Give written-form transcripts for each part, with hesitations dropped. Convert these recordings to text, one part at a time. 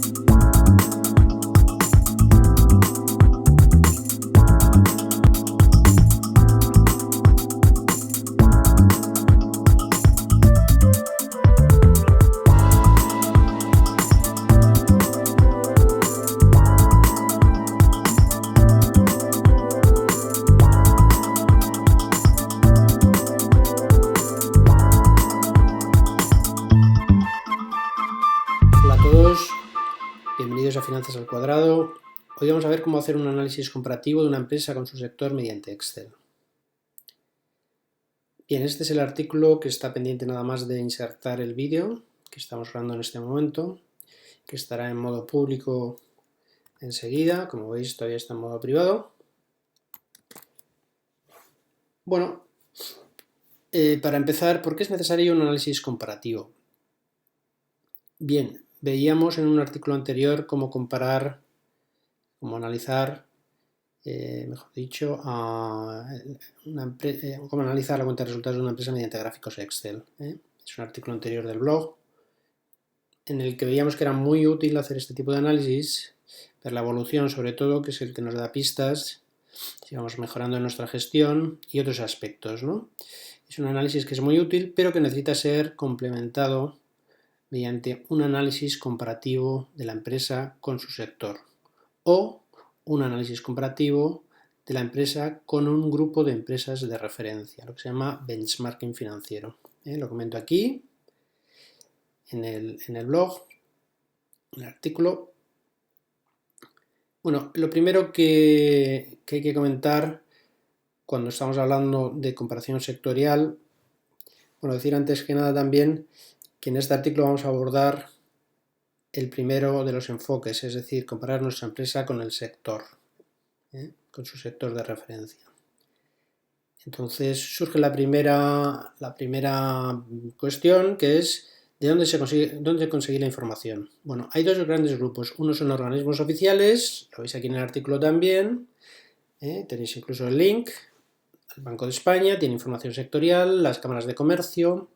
Hola a todos, bienvenidos a Finanzas al Cuadrado. Hoy vamos a ver cómo hacer un análisis comparativo de una empresa con su sector mediante Excel. Bien, este es el artículo que está pendiente nada más de insertar el vídeo que estamos grabando en este momento, que estará en modo público enseguida. Como veis, todavía está en modo privado. Bueno, para empezar, ¿por qué es necesario un análisis comparativo? Bien, veíamos en un artículo anterior cómo analizar, mejor dicho, cómo analizar la cuenta de resultados de una empresa mediante gráficos Excel. Es un artículo anterior del blog en el que veíamos que era muy útil hacer este tipo de análisis, ver la evolución sobre todo, que es el que nos da pistas si vamos mejorando en nuestra gestión y otros aspectos, ¿no? Es un análisis que es muy útil, pero que necesita ser complementado mediante un análisis comparativo de la empresa con su sector o un análisis comparativo de la empresa con un grupo de empresas de referencia, lo que se llama benchmarking financiero. Lo comento aquí en el blog, en el artículo. Bueno, lo primero que hay que comentar cuando estamos hablando de comparación sectorial, bueno, decir antes que nada también que en este artículo vamos a abordar el primero de los enfoques, es decir, comparar nuestra empresa con el sector, con su sector de referencia. Entonces surge la primera cuestión, que es ¿de dónde conseguir la información? Bueno, hay dos grandes grupos. Uno son organismos oficiales, lo veis aquí en el artículo también, tenéis incluso el link. El Banco de España tiene información sectorial, las cámaras de comercio,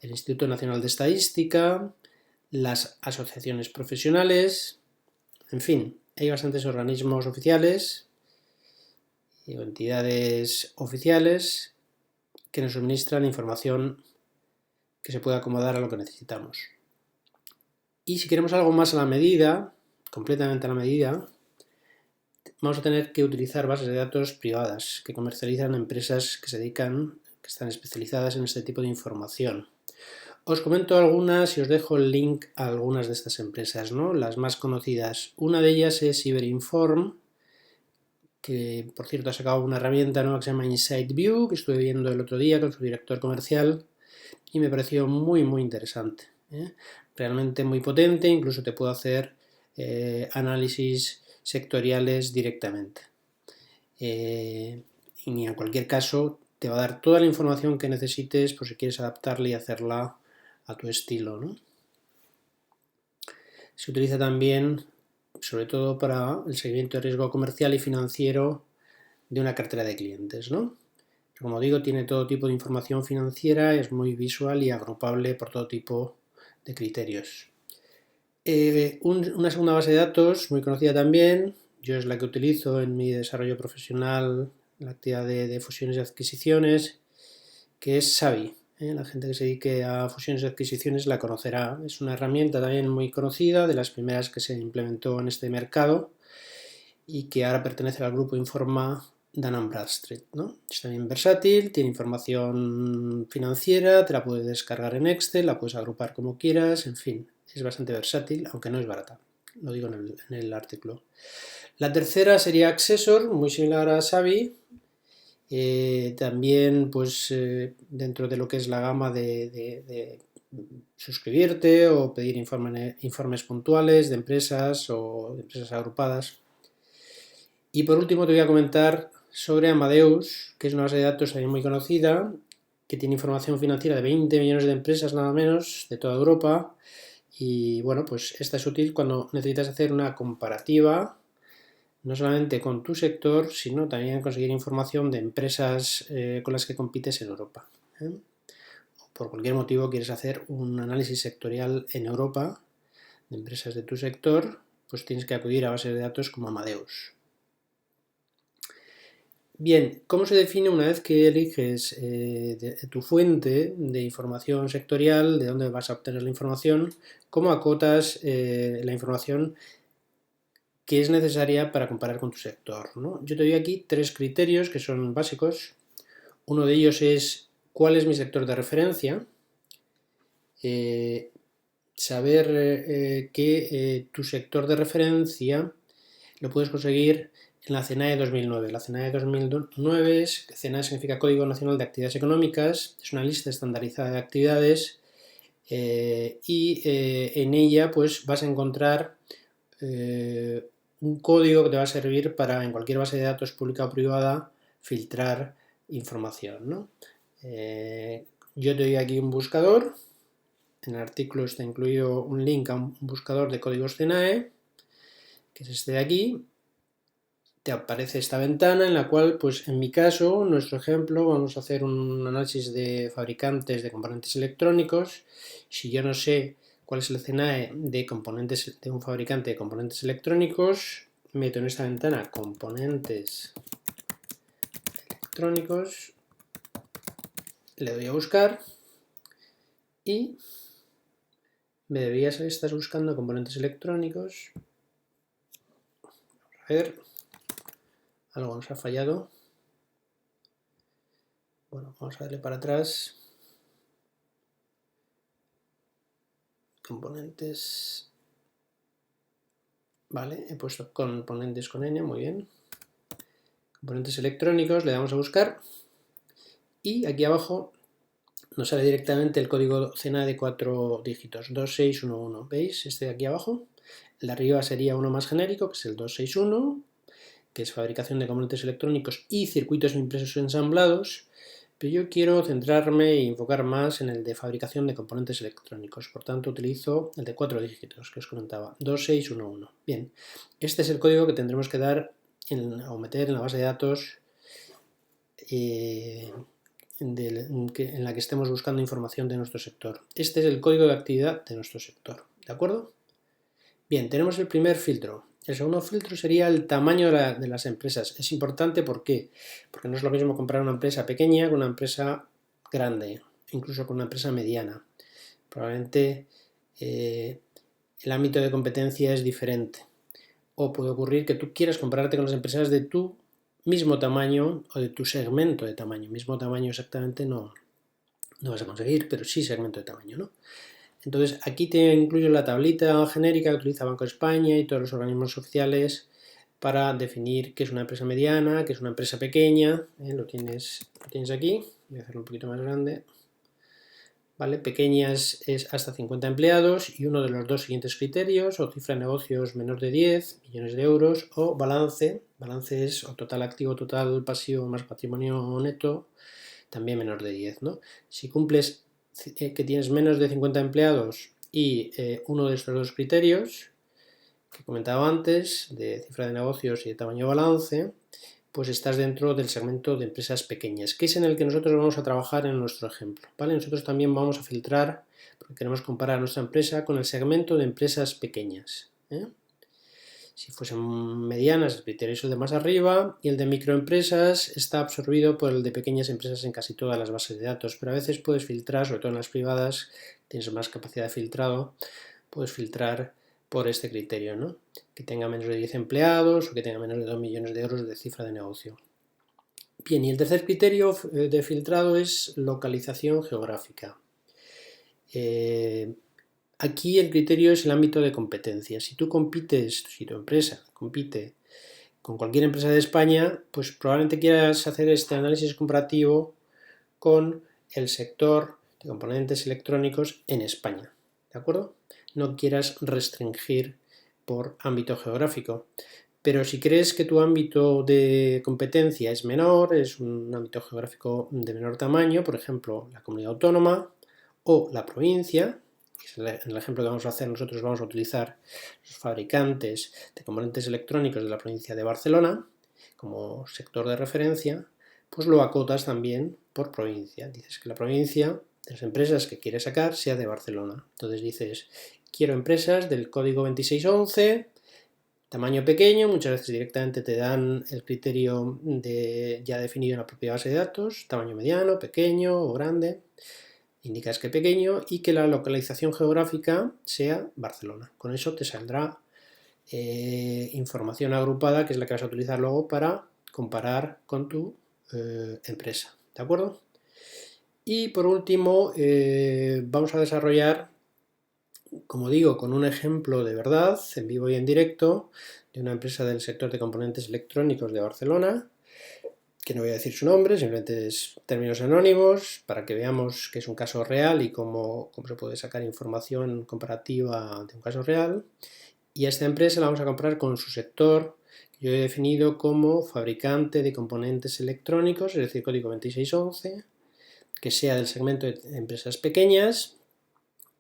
el Instituto Nacional de Estadística, las asociaciones profesionales, en fin, hay bastantes organismos oficiales y entidades oficiales que nos suministran información que se puede acomodar a lo que necesitamos. Y si queremos algo más a la medida, completamente a la medida, vamos a tener que utilizar bases de datos privadas que comercializan empresas que están especializadas en este tipo de información. Os comento algunas y os dejo el link a algunas de estas empresas, ¿no? Las más conocidas. Una de ellas es Iberinform, que por cierto ha sacado una herramienta nueva que se llama Insight View, que estuve viendo el otro día con su director comercial y me pareció muy interesante. Realmente muy potente, incluso te puedo hacer análisis sectoriales directamente. Y en cualquier caso te va a dar toda la información que necesites por si quieres adaptarla y hacerla a tu estilo, ¿no? Se utiliza también sobre todo para el seguimiento de riesgo comercial y financiero de una cartera de clientes, ¿no? Como digo, tiene todo tipo de información financiera, es muy visual y agrupable por todo tipo de criterios. Una segunda base de datos muy conocida también, yo es la que utilizo en mi desarrollo profesional, en la actividad de fusiones y adquisiciones, que es Savi. La gente que se dedique a fusiones y adquisiciones la conocerá. Es una herramienta también muy conocida, de las primeras que se implementó en este mercado y que ahora pertenece al grupo Informa Dun & Bradstreet, ¿no? Es también versátil, tiene información financiera, te la puedes descargar en Excel, la puedes agrupar como quieras, en fin, es bastante versátil, aunque no es barata, lo digo en el artículo. La tercera sería Accessor, muy similar a Savi, también pues dentro de lo que es la gama de suscribirte o pedir informes puntuales de empresas o de empresas agrupadas. Y por último te voy a comentar sobre Amadeus, que es una base de datos también muy conocida, que tiene información financiera de 20 millones de empresas nada menos de toda Europa. Y bueno, pues esta es útil cuando necesitas hacer una comparativa no solamente con tu sector, sino también conseguir información de empresas con las que compites en Europa. O por cualquier motivo quieres hacer un análisis sectorial en Europa de empresas de tu sector, pues tienes que acudir a bases de datos como Amadeus. Bien, ¿cómo se define una vez que eliges tu fuente de información sectorial, de dónde vas a obtener la información? ¿Cómo acotas la información que es necesaria para comparar con tu sector, ¿no? Yo te doy aquí 3 criterios que son básicos. Uno de ellos es cuál es mi sector de referencia. Saber que tu sector de referencia lo puedes conseguir en la CENAE 2009. La CENAE 2009 CENAE significa Código Nacional de Actividades Económicas, es una lista estandarizada de actividades y en ella pues vas a encontrar un código que te va a servir para en cualquier base de datos pública o privada filtrar información, ¿no? Yo te doy aquí un buscador. En el artículo está incluido un link a un buscador de códigos CENAE, que es este de aquí. Te aparece esta ventana en la cual, pues en mi caso, nuestro ejemplo, vamos a hacer un análisis de fabricantes de componentes electrónicos. Si yo no sé cuál es el CENAE de componentes de un fabricante de componentes electrónicos, meto en esta ventana componentes electrónicos, le doy a buscar y me debería salir, estás buscando componentes electrónicos. A ver, algo nos ha fallado. Bueno, vamos a darle para atrás. Componentes. Vale, he puesto componentes con N, muy bien. Componentes electrónicos, le damos a buscar. Y aquí abajo nos sale directamente el código CENAE de 4 dígitos, 2611. ¿Veis? Este de aquí abajo. El de arriba sería uno más genérico, que es el 261, que es fabricación de componentes electrónicos y circuitos impresos o ensamblados. Pero yo quiero centrarme e enfocar más en el de fabricación de componentes electrónicos. Por tanto, utilizo el de 4 dígitos que os comentaba, 2611. Bien, este es el código que tendremos que dar o meter en la base de datos en la que estemos buscando información de nuestro sector. Este es el código de actividad de nuestro sector, ¿de acuerdo? Bien, tenemos el primer filtro. El segundo filtro sería el tamaño de las empresas. Es importante, ¿por qué? Porque no es lo mismo comprar una empresa pequeña que una empresa grande, incluso con una empresa mediana. Probablemente el ámbito de competencia es diferente. O puede ocurrir que tú quieras compararte con las empresas de tu mismo tamaño o de tu segmento de tamaño. Mismo tamaño exactamente no vas a conseguir, pero sí segmento de tamaño, ¿no? Entonces aquí te incluyo la tablita genérica que utiliza Banco de España y todos los organismos oficiales para definir qué es una empresa mediana, qué es una empresa pequeña. Lo tienes aquí, voy a hacerlo un poquito más grande. ¿Vale? Pequeñas es hasta 50 empleados y uno de los dos siguientes criterios, o cifra de negocios menor de 10 millones de euros, o balance. Balance es o total activo, total pasivo más patrimonio neto, también menor de 10, ¿no? Si cumples que tienes menos de 50 empleados y uno de estos dos criterios que comentaba antes, de cifra de negocios y de tamaño balance, pues estás dentro del segmento de empresas pequeñas, que es en el que nosotros vamos a trabajar en nuestro ejemplo, ¿vale? Nosotros también vamos a filtrar, porque queremos comparar nuestra empresa con el segmento de empresas pequeñas, ¿eh? Si fuesen medianas, el criterio es el de más arriba, y el de microempresas está absorbido por el de pequeñas empresas en casi todas las bases de datos, pero a veces puedes filtrar, sobre todo en las privadas, tienes más capacidad de filtrado, puedes filtrar por este criterio, ¿no? Que tenga menos de 10 empleados o que tenga menos de 2 millones de euros de cifra de negocio. Bien, y el tercer criterio de filtrado es localización geográfica. Aquí el criterio es el ámbito de competencia. Si tú compites, si tu empresa compite con cualquier empresa de España, pues probablemente quieras hacer este análisis comparativo con el sector de componentes electrónicos en España, ¿de acuerdo? No quieras restringir por ámbito geográfico. Pero si crees que tu ámbito de competencia es menor, es un ámbito geográfico de menor tamaño, por ejemplo, la comunidad autónoma o la provincia, que es el ejemplo que vamos a hacer, nosotros vamos a utilizar los fabricantes de componentes electrónicos de la provincia de Barcelona como sector de referencia, pues lo acotas también por provincia. Dices que la provincia de las empresas que quieres sacar sea de Barcelona. Entonces dices quiero empresas del código 2611, tamaño pequeño, muchas veces directamente te dan el criterio ya definido en la propia base de datos, tamaño mediano, pequeño o grande, indicas que pequeño y que la localización geográfica sea Barcelona. Con eso te saldrá información agrupada, que es la que vas a utilizar luego para comparar con tu empresa, ¿de acuerdo? Y por último, vamos a desarrollar, como digo, con un ejemplo de verdad, en vivo y en directo, de una empresa del sector de componentes electrónicos de Barcelona, que no voy a decir su nombre, simplemente es términos anónimos, para que veamos que es un caso real y cómo se puede sacar información comparativa de un caso real. Y a esta empresa la vamos a comprar con su sector, que yo he definido como fabricante de componentes electrónicos, es decir, código 2611, que sea del segmento de empresas pequeñas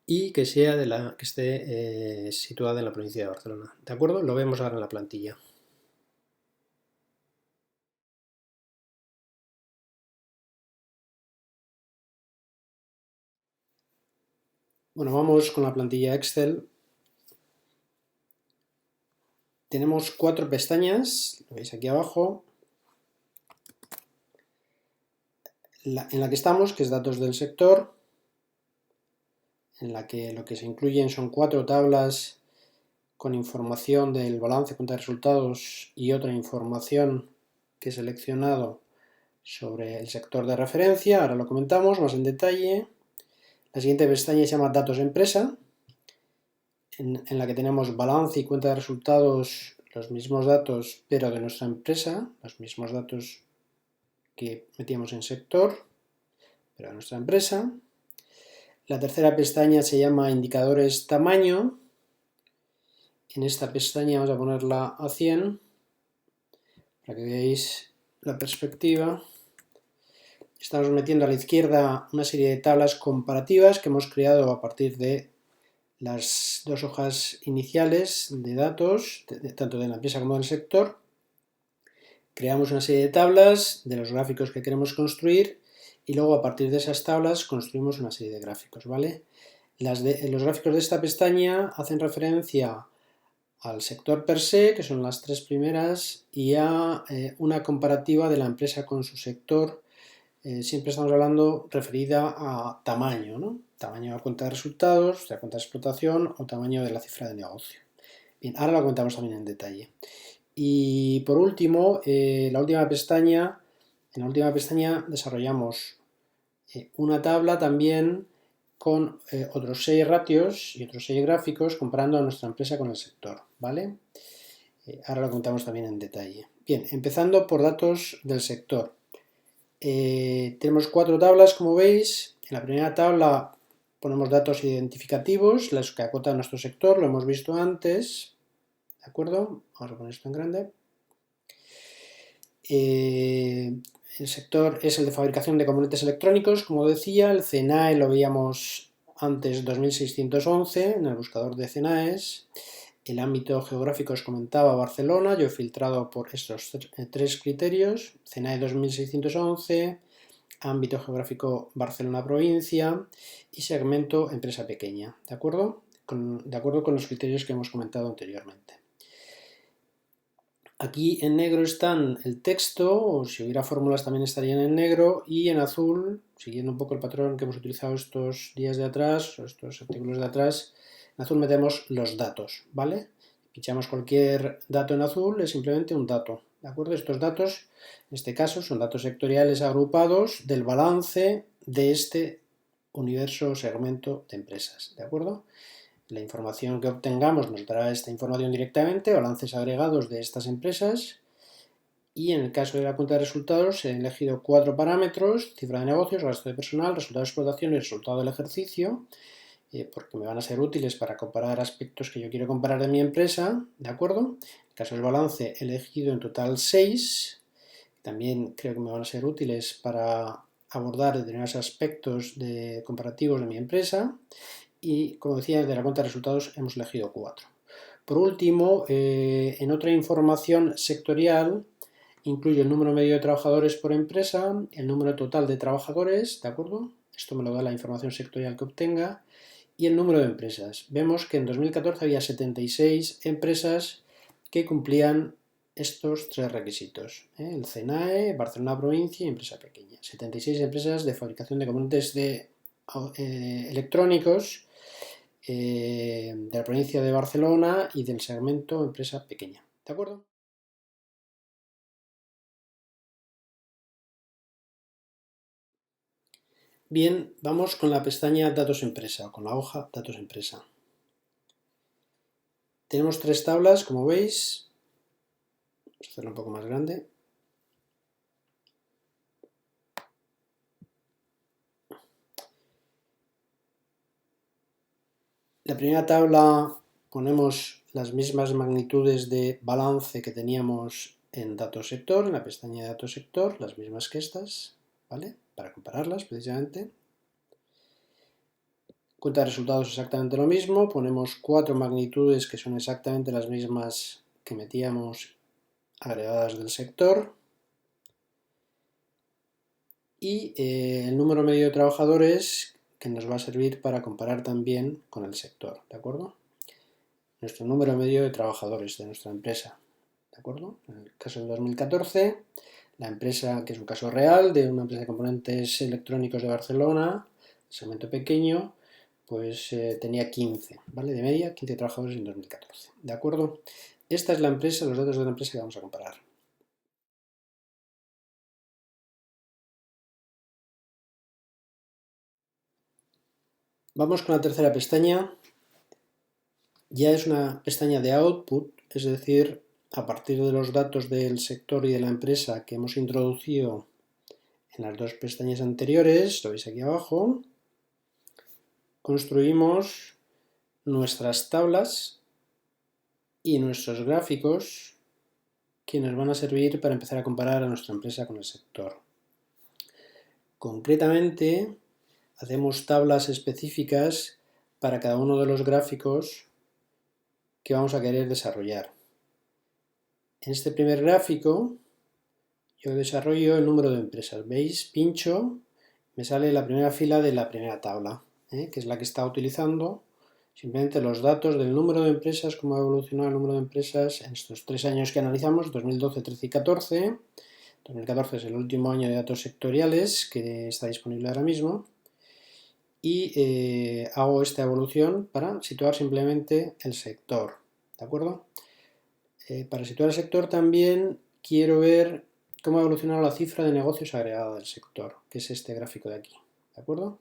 y que sea que esté situada en la provincia de Barcelona. ¿De acuerdo? Lo vemos ahora en la plantilla. Bueno, vamos con la plantilla Excel. Tenemos 4 pestañas, lo veis aquí abajo. En la que estamos, que es datos del sector, en la que lo que se incluyen son 4 tablas con información del balance, cuenta de resultados y otra información que he seleccionado sobre el sector de referencia. Ahora lo comentamos más en detalle. La siguiente pestaña se llama Datos Empresa, en la que tenemos balance y cuenta de resultados, los mismos datos pero de nuestra empresa, los mismos datos que metíamos en sector, pero de nuestra empresa. La tercera pestaña se llama Indicadores Tamaño. En esta pestaña vamos a ponerla a 100 para que veáis la perspectiva. Estamos metiendo a la izquierda una serie de tablas comparativas que hemos creado a partir de las 2 hojas iniciales de datos, tanto de la empresa como del sector. Creamos una serie de tablas de los gráficos que queremos construir y luego a partir de esas tablas construimos una serie de gráficos, ¿vale? Los gráficos de esta pestaña hacen referencia al sector per se, que son las 3 primeras, y a una comparativa de la empresa con su sector. Siempre estamos hablando referida a tamaño, ¿no? Tamaño de la cuenta de resultados, de la cuenta de explotación o tamaño de la cifra de negocio. Bien, ahora lo comentamos también en detalle. Y por último, en la última pestaña desarrollamos una tabla también con otros 6 ratios y otros 6 gráficos comparando a nuestra empresa con el sector, ¿vale? Ahora lo comentamos también en detalle. Bien, empezando por datos del sector. Tenemos 4 tablas, como veis. En la primera tabla ponemos datos identificativos, los que acotan nuestro sector, lo hemos visto antes. ¿De acuerdo? Vamos a poner esto en grande. El sector es el de fabricación de componentes electrónicos, como decía. El CNAE lo veíamos antes, 2611, en el buscador de CNAEs. El ámbito geográfico os comentaba Barcelona, yo he filtrado por estos 3 criterios, CNAE 2611, ámbito geográfico Barcelona provincia y segmento empresa pequeña, ¿de acuerdo? De acuerdo con los criterios que hemos comentado anteriormente. Aquí en negro están el texto, o si hubiera fórmulas también estarían en negro, y en azul, siguiendo un poco el patrón que hemos utilizado estos días de atrás, o estos artículos de atrás, en azul metemos los datos, ¿vale? Pinchamos cualquier dato en azul, es simplemente un dato, ¿de acuerdo? Estos datos, en este caso, son datos sectoriales agrupados del balance de este universo o segmento de empresas, ¿de acuerdo? La información que obtengamos nos dará esta información directamente, balances agregados de estas empresas, y en el caso de la cuenta de resultados he elegido 4 parámetros: cifra de negocios, gasto de personal, resultado de explotación y resultado del ejercicio, porque me van a ser útiles para comparar aspectos que yo quiero comparar de mi empresa, ¿de acuerdo? En el caso del balance he elegido en total 6, también creo que me van a ser útiles para abordar determinados aspectos comparativos de mi empresa. Y, como decía, de la cuenta de resultados hemos elegido 4. Por último, en otra información sectorial, incluyo el número medio de trabajadores por empresa, el número total de trabajadores, ¿de acuerdo? Esto me lo da la información sectorial que obtenga. y el número de empresas. Vemos que en 2014 había 76 empresas que cumplían estos tres requisitos, el CNAE, Barcelona provincia y empresa pequeña. 76 empresas de fabricación de componentes electrónicos de la provincia de Barcelona y del segmento empresa pequeña. ¿De acuerdo? Bien, vamos con la pestaña Datos Empresa, o con la hoja Datos Empresa. Tenemos tres tablas, como veis. Vamos a hacerlo un poco más grande. La primera tabla ponemos las mismas magnitudes de balance que teníamos en Datos Sector, en la pestaña de Datos Sector, las mismas que estas, ¿vale? Para compararlas precisamente. Cuenta de resultados exactamente lo mismo, ponemos cuatro magnitudes que son exactamente las mismas que metíamos agregadas del sector. Y el número medio de trabajadores que nos va a servir para comparar también con el sector, ¿de acuerdo? Nuestro número medio de trabajadores de nuestra empresa, ¿de acuerdo? En el caso del 2014, la empresa, que es un caso real, de una empresa de componentes electrónicos de Barcelona, segmento pequeño, pues tenía 15, ¿vale? De media, 15 trabajadores en 2014, ¿de acuerdo? Esta es la empresa, los datos de la empresa que vamos a comparar. Vamos con la tercera pestaña. Ya es una pestaña de output, es decir, a partir de los datos del sector y de la empresa que hemos introducido en las dos pestañas anteriores, lo veis aquí abajo, construimos nuestras tablas y nuestros gráficos que nos van a servir para empezar a comparar a nuestra empresa con el sector. Concretamente, hacemos tablas específicas para cada uno de los gráficos que vamos a querer desarrollar. En este primer gráfico yo desarrollo el número de empresas. ¿Veis? Pincho, me sale la primera fila de la primera tabla, que es la que está utilizando. Simplemente los datos del número de empresas, cómo ha evolucionado el número de empresas en estos 3 años que analizamos, 2012, 13 y 14. 2014 es el último año de datos sectoriales que está disponible ahora mismo. Y hago esta evolución para situar simplemente el sector, ¿de acuerdo? Para situar el sector también quiero ver cómo ha evolucionado la cifra de negocios agregada del sector, que es este gráfico de aquí, ¿de acuerdo?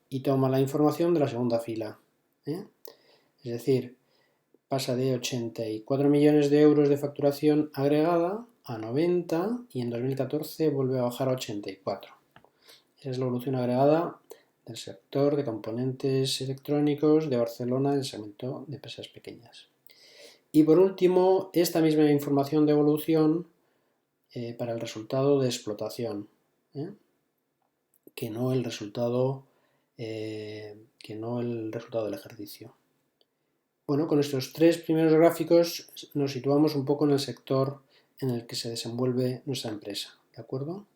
Y toma la información de la segunda fila, ¿eh? Es decir, pasa de 84 millones de euros de facturación agregada a 90 y en 2014 vuelve a bajar a 84. Esa es la evolución agregada del sector de componentes electrónicos de Barcelona, del segmento de empresas pequeñas. Y por último, esta misma información de evolución para el resultado de explotación, que no el resultado del ejercicio. Bueno, con estos tres primeros gráficos nos situamos un poco en el sector en el que se desenvuelve nuestra empresa, ¿de acuerdo?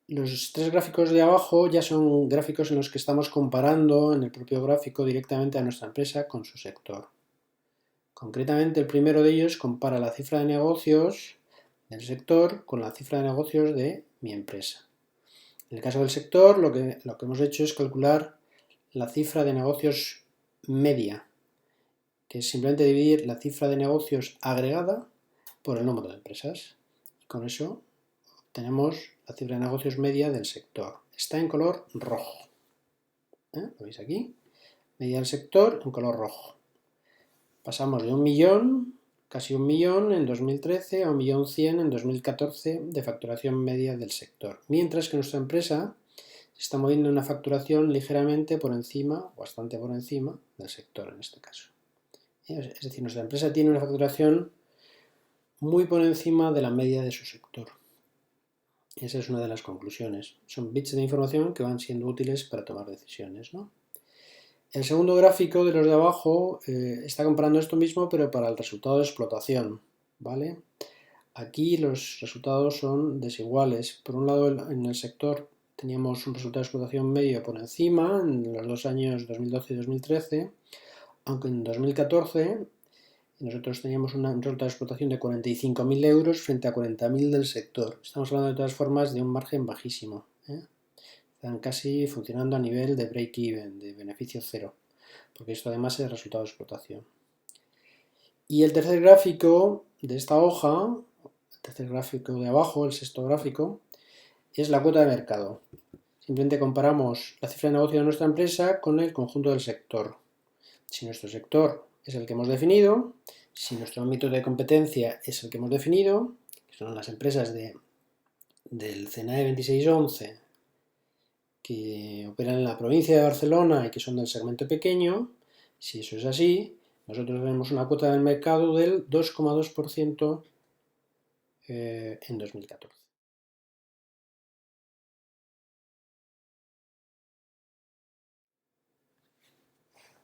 Los tres gráficos de abajo ya son gráficos en los que estamos comparando en el propio gráfico directamente a nuestra empresa con su sector. Concretamente, el primero de ellos compara la cifra de negocios del sector con la cifra de negocios de mi empresa. En el caso del sector, lo que hemos hecho es calcular la cifra de negocios media, que es simplemente dividir la cifra de negocios agregada por el número de empresas. Con eso tenemos la cifra de negocios media del sector. Está en color rojo. ¿Lo veis aquí? Media del sector en color rojo. Pasamos de 1 millón, casi 1 millón en 2013 a 1.100.000 en 2014 de facturación media del sector. Mientras que nuestra empresa se está moviendo en una facturación ligeramente por encima, bastante por encima del sector en este caso. Es decir, nuestra empresa tiene una facturación muy por encima de la media de su sector. Esa es una de las conclusiones. Son bits de información que van siendo útiles para tomar decisiones, ¿no? El segundo gráfico de los de abajo está comparando esto mismo, pero para el resultado de explotación, ¿vale? Aquí los resultados son desiguales. Por un lado, en el sector teníamos un resultado de explotación medio por encima en los 2 años 2012 y 2013, aunque en 2014 nosotros teníamos un resultado de explotación de 45.000 euros frente a 40.000 del sector. Estamos hablando de todas formas de un margen bajísimo. Están casi funcionando a nivel de break-even, de beneficio cero, porque esto además es el resultado de explotación. Y el tercer gráfico de esta hoja, el tercer gráfico de abajo, el sexto gráfico, es la cuota de mercado. Simplemente comparamos la cifra de negocio de nuestra empresa con el conjunto del sector. Si nuestro sector es el que hemos definido, si nuestro ámbito de competencia es el que hemos definido, que son las empresas del CNAE 2611 que operan en la provincia de Barcelona y que son del segmento pequeño, si eso es así, nosotros tenemos una cuota del mercado del 2,2% en 2014.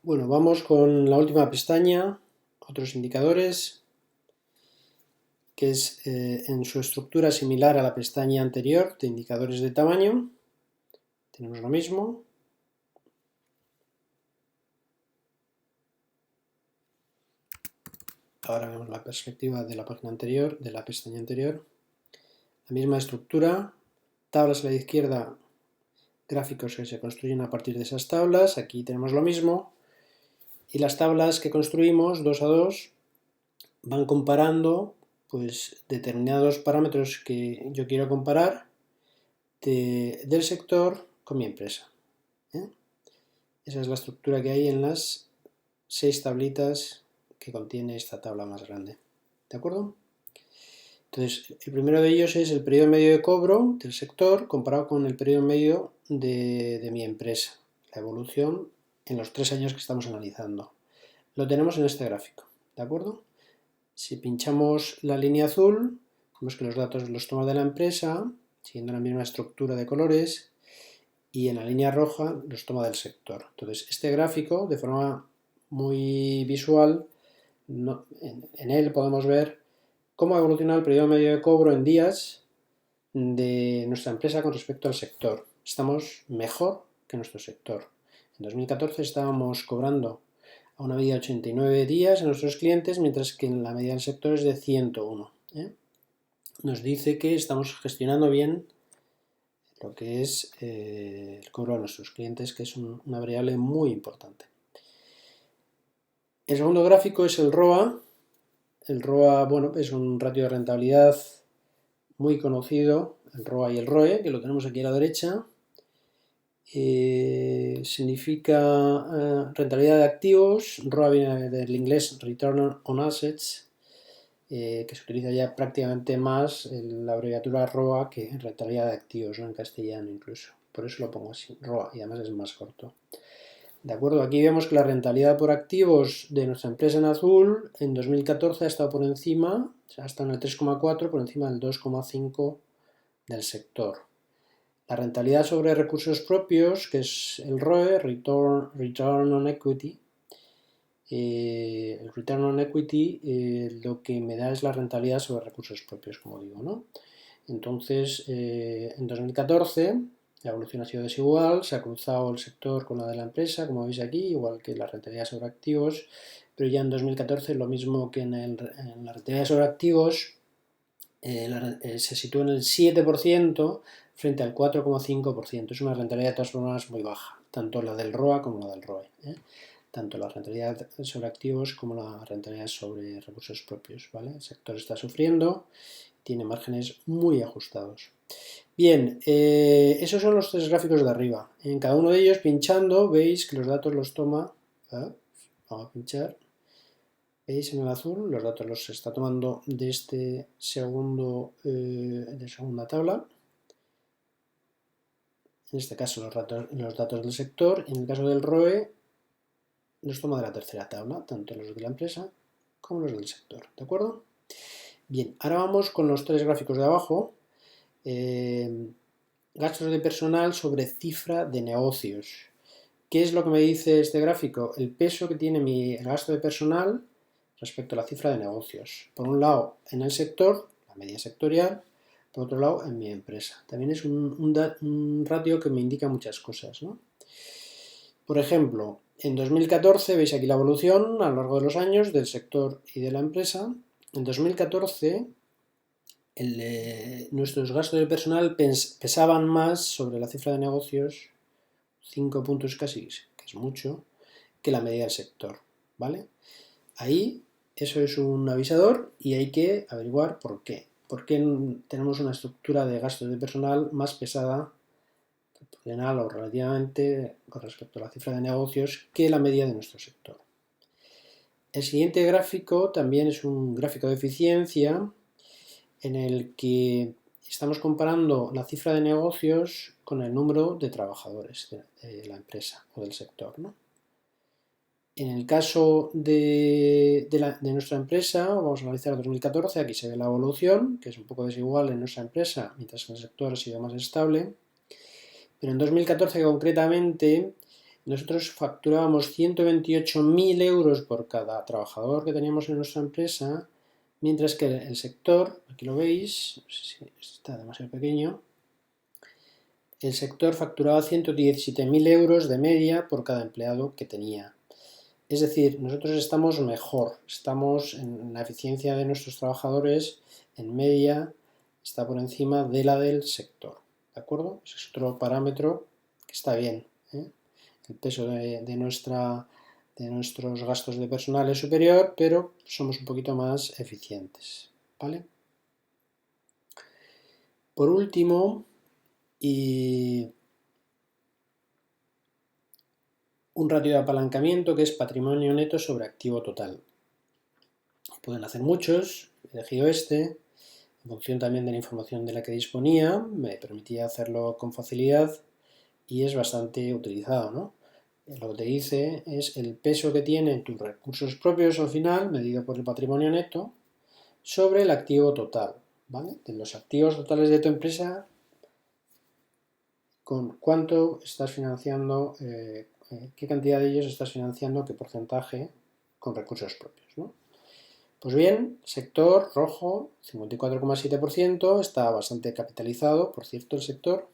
Bueno, vamos con la última pestaña, otros indicadores, que es en su estructura similar a la pestaña anterior de indicadores de tamaño. Tenemos lo mismo. Ahora vemos la perspectiva de la página anterior, de la pestaña anterior. La misma estructura, tablas a la izquierda, gráficos que se construyen a partir de esas tablas. Aquí tenemos lo mismo. Y las tablas que construimos 2 a 2 van comparando pues, determinados parámetros que yo quiero comparar del sector con mi empresa. Esa es la estructura que hay en las 6 tablitas que contiene esta tabla más grande. ¿De acuerdo? Entonces, el primero de ellos es el periodo medio de cobro del sector comparado con el periodo medio de mi empresa. La evolución en los 3 años que estamos analizando. Lo tenemos en este gráfico, ¿de acuerdo? Si pinchamos la línea azul, vemos que los datos los toma de la empresa, siguiendo la misma estructura de colores, y en la línea roja los toma del sector. Entonces, este gráfico, de forma muy visual, en él podemos ver cómo ha evolucionado el periodo medio de cobro en días de nuestra empresa con respecto al sector. Estamos mejor que nuestro sector. En 2014 estábamos cobrando a una media de 89 días a nuestros clientes, mientras que en la media del sector es de 101. Nos dice que estamos gestionando bien lo que es el cobro a nuestros clientes, que es una variable muy importante. El segundo gráfico es el ROA. El ROA, bueno, es un ratio de rentabilidad muy conocido, el ROA y el ROE, que lo tenemos aquí a la derecha. Significa rentabilidad de activos. ROA viene del inglés Return on Assets, que se utiliza ya prácticamente más en la abreviatura ROA que en rentabilidad de activos, ¿no? En castellano incluso. Por eso lo pongo así, ROA, y además es más corto. De acuerdo, aquí vemos que la rentabilidad por activos de nuestra empresa en azul en 2014 ha estado por encima, o sea, ha estado en el 3,4 por encima del 2,5 del sector. La rentabilidad sobre recursos propios, que es el ROE, Return on Equity, el Return on Equity lo que me da es la rentabilidad sobre recursos propios, como digo, ¿no? Entonces, en 2014 la evolución ha sido desigual, se ha cruzado el sector con la de la empresa, como veis aquí, igual que la rentabilidad sobre activos, pero ya en 2014 lo mismo que en la rentabilidad sobre activos, se sitúa en el 7% frente al 4,5%. Es una rentabilidad de todas formas muy baja, tanto la del ROA como la del ROE. Tanto la rentabilidad sobre activos como la rentabilidad sobre recursos propios, ¿vale? El sector está sufriendo, tiene márgenes muy ajustados. Bien, esos son los 3 gráficos de arriba. En cada uno de ellos, pinchando, veis que los datos los toma. Vamos a pinchar. ¿Veis en el azul? Los datos los está tomando de este de segunda tabla. En este caso los datos del sector. Y en el caso del ROE, los toma de la tercera tabla, tanto los de la empresa como los del sector. ¿De acuerdo? Bien, ahora vamos con los 3 gráficos de abajo. Gastos de personal sobre cifra de negocios. ¿Qué es lo que me dice este gráfico? El peso que tiene el gasto de personal respecto a la cifra de negocios. Por un lado, en el sector, la media sectorial, por otro lado en mi empresa. También es un ratio que me indica muchas cosas, ¿no? Por ejemplo, en 2014, veis aquí la evolución a lo largo de los años del sector y de la empresa. En 2014 nuestros gastos de personal pesaban más sobre la cifra de negocios, 5 puntos casi, que es mucho, que la media del sector, ¿vale? Ahí eso es un avisador y hay que averiguar por qué. ¿Por qué tenemos una estructura de gastos de personal más pesada, proporcional o relativamente con respecto a la cifra de negocios, que la media de nuestro sector? El siguiente gráfico también es un gráfico de eficiencia en el que estamos comparando la cifra de negocios con el número de trabajadores de la empresa o del sector, ¿no? En el caso de nuestra empresa, vamos a analizar 2014, aquí se ve la evolución, que es un poco desigual en nuestra empresa, mientras que el sector ha sido más estable. Pero en 2014 concretamente, nosotros facturábamos 128.000 euros por cada trabajador que teníamos en nuestra empresa, mientras que el sector, aquí lo veis, no sé si está demasiado pequeño, el sector facturaba 117.000 euros de media por cada empleado que tenía. Es decir, nosotros estamos mejor, estamos en la eficiencia de nuestros trabajadores, en media, está por encima de la del sector, ¿de acuerdo? Ese es otro parámetro que está bien, ¿eh? El peso de nuestros gastos de personal es superior, pero somos un poquito más eficientes, ¿vale? Por último, un ratio de apalancamiento que es patrimonio neto sobre activo total. Pueden hacer muchos, he elegido este, en función también de la información de la que disponía, me permitía hacerlo con facilidad y es bastante utilizado, ¿no? Lo que te dice es el peso que tienen tus recursos propios al final, medido por el patrimonio neto, sobre el activo total, ¿vale? De los activos totales de tu empresa, con cuánto estás financiando, qué cantidad de ellos estás financiando, qué porcentaje con recursos propios, ¿no? Pues bien, sector rojo, 54,7%, está bastante capitalizado, por cierto, el sector,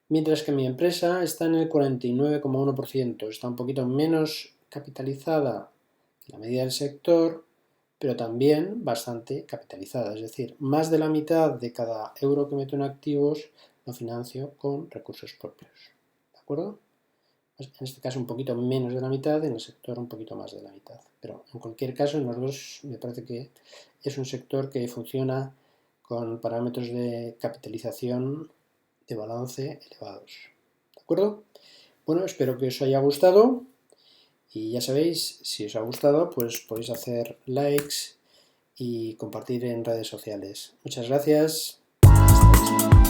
mientras que mi empresa está en el 49,1%, está un poquito menos capitalizada que la media del sector, pero también bastante capitalizada, es decir, más de la mitad de cada euro que meto en activos lo financio con recursos propios, ¿de acuerdo? En este caso un poquito menos de la mitad, en el sector un poquito más de la mitad. Pero en cualquier caso, en los dos me parece que es un sector que funciona con parámetros de capitalización de balance elevados. ¿De acuerdo? Bueno, espero que os haya gustado y ya sabéis, si os ha gustado, pues podéis hacer likes y compartir en redes sociales. Muchas gracias. Hasta la próxima.